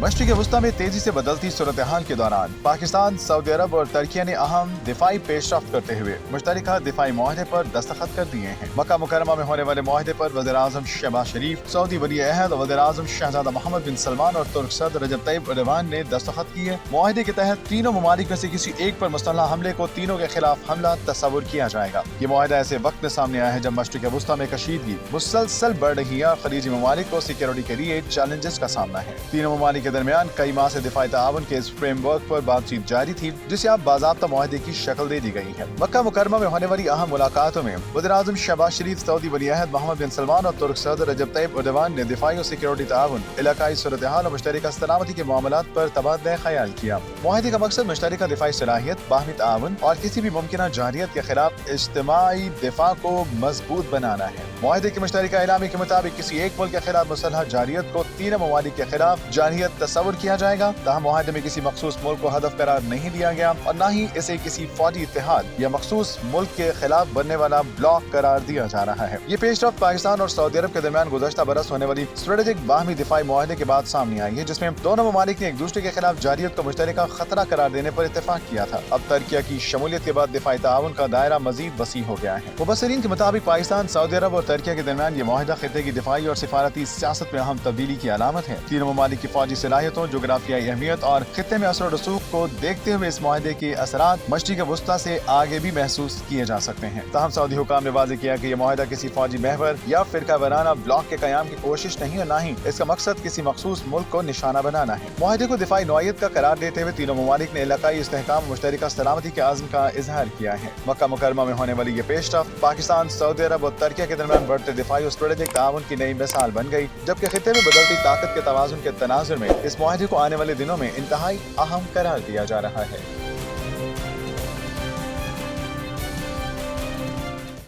मशरिक़ वस्ता में तेजी से बदलती सूरत हाल के दौरान पाकिस्तान, सऊदी अरब और तुर्की ने अहम दिफाई पेशरफ्त करते हुए मुश्तरका दिफाई मुआहदे पर दस्तखत कर दिए हैं। मक्का मुकरमा में होने वाले मुआहदे पर वज़ीर-ए-आज़म शहबाज शरीफ, सऊदी वली अहद वज़ीर-ए-आज़म शहजादा मोहम्मद बिन सलमान और तुर्क सदर रजब तैयब एर्दोगान ने दस्तखत किए। मुआहदे के तहत तीनों ममालिक में से किसी एक पर मुसल्लह हमले को तीनों के खिलाफ हमला तस्वुर किया जाएगा। ये मुआहदा ऐसे वक्त में सामने आया है जब मशरिक़ वस्ता में कशीदगी मुसलसल बढ़ रही है और खलीजी ममालिक को सिक्योरिटी के लिए चैलेंजेस का सामना है। तीनों ममालिक के दरमियान कई माह से दिफाई ताआवन के इस फ्रेमवर्क पर बातचीत जारी थी, जिसे अब बाज़ाब्ता मुआहदे की शक्ल दे दी गई है। मक्का मुकरमा में होने वाली अहम मुलाकातों में वज़ीर-ए-आज़म शहबाज शरीफ, सऊदी वली अहद मोहम्मद बिन सलमान और तुर्क सदर रजब तैयब एर्दोगान ने दिफाई और सिक्योरिटी ताआवन, इलाकाई सूरत हाल और मुश्तरका सलामती के मामलात पर तबादला ख्याल किया। मुआहदे का मकसद मुश्तरका दिफाई सलाहियत, बाहमी ताआवन और किसी भी मुमकिन जारियत के खिलाफ इज्तिमाई दिफा को मजबूत बनाना है। मुआहदे के मुश्तरका इलामी के मुताबिक किसी एक मुल्क के खिलाफ मुसल्लह जारियत को तीनों ममालिक के खिलाफ जारियत तस्वुर किया जाएगा। ताहम मुआहदे में किसी मखसूस मुल्क को हदफ करार नहीं दिया गया और न ही इसे किसी फौजी इत्तेहाद या मखसूस मुल्क के खिलाफ बनने वाला ब्लॉक करार दिया जा रहा है। ये पेशरफ्त पाकिस्तान और सऊदी अरब के दरमियान गुज़श्ता बरस होने वाली स्ट्रेटेजिक बाहमी दिफाई मुआहदे के बाद सामने आई है, जिसमें दोनों ममालिक ने एक दूसरे के खिलाफ जारियत को मुश्तरका खतरा करार देने पर इत्तेफाक किया था। अब तुर्की की शमूलियत के बाद दिफाई ताआवन का दायरा मजीद वसी हो गया है। मुबस्सिरीन के मुताबिक पाकिस्तान, सऊदी अरब और तुर्की के दरमियान ये मुआहदा खित्ते की दिफाई और सिफारती सियासत में अहम तब्दीली की अलामत है। तीनों ममालिक की फौजी सलाहियतों, जोग्राफियाई अहमियत और खित्ते में असर और रसूख को देखते हुए इस मुआहदे के असरात मशरिक़ वस्ता से आगे भी महसूस किए जा सकते हैं। ताहम सऊदी हुकाम ने वाज़ेह किया कि यह मुआहदा किसी फौजी महवर या फिरका वाराना ब्लॉक के क़याम की कोशिश नहीं है, न ही इसका मकसद किसी मखसूस मुल्क को निशाना बनाना है। मुआहदे को दिफाई नौइयत का करार देते हुए तीनों ममालिक ने इलाकाई इस्तेहकाम, मुश्तरका सलामती के आज़म का इजहार किया है। मक्का मुकरमा में होने वाली ये पेशरफ्त पाकिस्तान, सऊदी अरब और तुर्की के दरमियान बढ़ते दिफाई और स्ट्रेटेजिक ताआवन की नई मिसाल बन गई, जबकि खित्ते में बदलती ताकत के तवाज़ुन के तनाजुर में इस मुआहदे को आने वाले दिनों में इंतहाई अहम करार दिया जा रहा है।